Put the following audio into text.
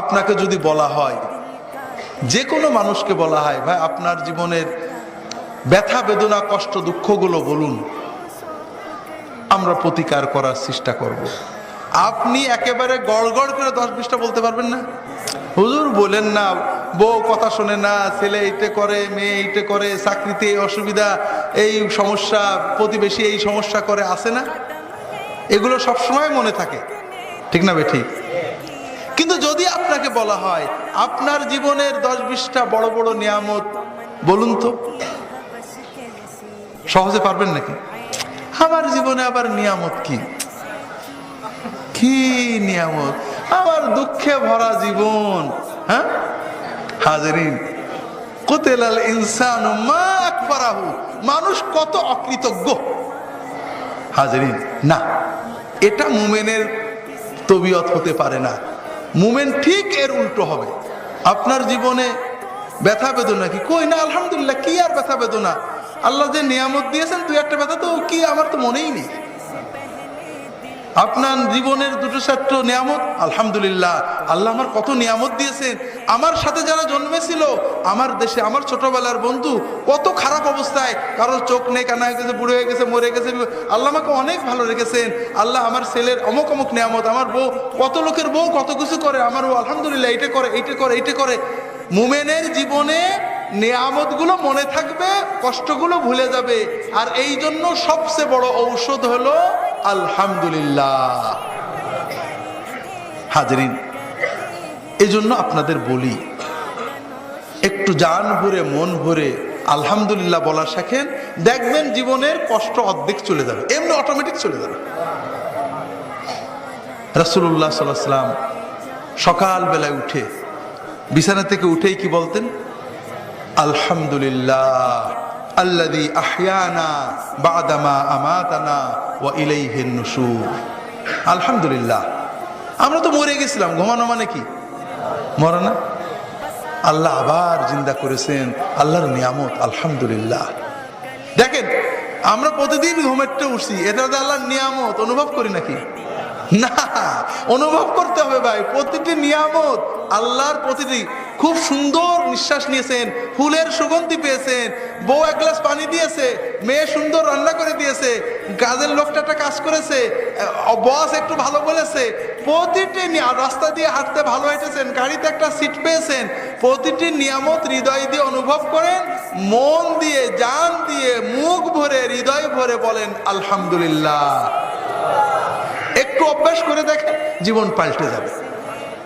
আপনাকে যদি বলা হয়, যে কোনো মানুষকে বলা হয়, ভাই আপনার জীবনের ব্যথা বেদনা কষ্ট দুঃখগুলো বলুন, আমরা প্রতিকার করার চেষ্টা করব। আপনি একেবারে গড়গড় করে 10-20টা বলতে পারবেন না? হুজুর বলেন না, বউ কথা শোনে না, ছেলে এইটা করে, মেয়ে এইটা করে, চাকরিতে এই অসুবিধা, এই সমস্যা, প্রতিবেশী এই সমস্যা করে, আছে না? এগুলো সবসময় মনে থাকে, ঠিক না বেঠিক? কিন্তু যদি আপনাকে বলা হয় আপনার জীবনের 10-20টা বড় বড় নিয়ামত বলুন তো, সহজে পারবেন নাকি? আমার জীবনে আবার নিয়ামত কি? কি নিয়ামত? আমার দুঃখে ভরা জীবন। হ্যাঁ হাজরিন, কুতিলাল ইনসানু মা আকফারাহু, মানুষ কত অকৃতজ্ঞ। হাজরিন, না, এটা মুমিনের তবিয়ত হতে পারে না। মুমিন ঠিক এর উল্টো হবে। আপনার জীবনে ব্যথা বেদনা কি? কই না, আলহামদুলিল্লাহ, কি আর ব্যথা বেদনা? আল্লাহ যে নিয়ামত দিয়েছেন, তুই একটা ব্যথা তো কি, আমার তো মনেই নেই। আপনার জীবনের 2-4টা নিয়ামত, আলহামদুলিল্লাহ, আল্লাহ আমার কত নিয়ামত দিয়েছেন। আমার সাথে যারা জন্মেছিল, আমার দেশে আমার ছোটবেলার বন্ধু কত খারাপ অবস্থায়, কারোর চোখ নেই, কানা হয়ে গেছে, বুড়ো হয়ে গেছে, মরে গেছে, আল্লাহ আমাকে অনেক ভালো রেখেছেন। আল্লাহ আমার ছেলের অমুক অমুক নিয়ামত, আমার বউ, কত লোকের বউ কত কিছু করে, আমার বউ আলহামদুলিল্লাহ এইটা করে, এইটা করে, এইটা করে। মুমিনের জীবনে নিয়ামতগুলো মনে থাকবে, কষ্টগুলো ভুলে যাবে। আর এই জন্য সবচেয়ে বড় ঔষধ হলো আলহামদুলিল্লাহ। হাজরিন, এই জন্য আপনাদের বলি, একটু জান ভরে মন ভরে আলহামদুলিল্লাহ বলা শেখেন, দেখবেন জীবনের কষ্ট অর্ধেক চলে যাবে, এমনি অটোমেটিক চলে যাবে। রাসূলুল্লাহ সাল্লাল্লাহু আলাইহি ওয়াসাল্লাম সকাল বেলায় উঠে, বিছানা থেকে উঠেই কি বলতেন? আলহামদুলিল্লাহ আল্লাযী আহয়ানা বা'দামা আমাতানা ওয়া ইলাইহিন নুশুর। আলহামদুলিল্লাহ, আমরা তো মরে গেছিলাম, ঘুমানো মানে কি? মরা না? আল্লাহ আবার জিন্দা করেছেন, আল্লাহর নিয়ামত, আলহামদুলিল্লাহ। দেখেন, আমরা প্রতিদিন ঘুমেরটা উঠছি, এটা তো আল্লাহর নিয়ামত, অনুভব করি নাকি? না, অনুভব করতে হবে ভাই। প্রতিটি নিয়ামত আল্লাহর, প্রতিটি। খুব সুন্দর নিঃশ্বাস নিয়েছেন, ফুলের সুগন্ধি পেয়েছেন, বউ এক গ্লাস পানি দিয়েছে, মেয়ে সুন্দর রান্না করে দিয়েছে, কাজের লোকটা একটা কাজ করেছে, বস একটু ভালো বলেছে, প্রতিটি রাস্তা দিয়ে হাঁটতে ভালো হেঁটেছেন, গাড়িতে একটা সিট পেয়েছেন, প্রতিটি নিয়ামত হৃদয় দিয়ে অনুভব করেন, মন দিয়ে, জান দিয়ে, মুখ ভরে, হৃদয় ভরে বলেন আলহামদুলিল্লাহ। একটু অভ্যাস করে দেখেন, জীবন পাল্টে যাবে।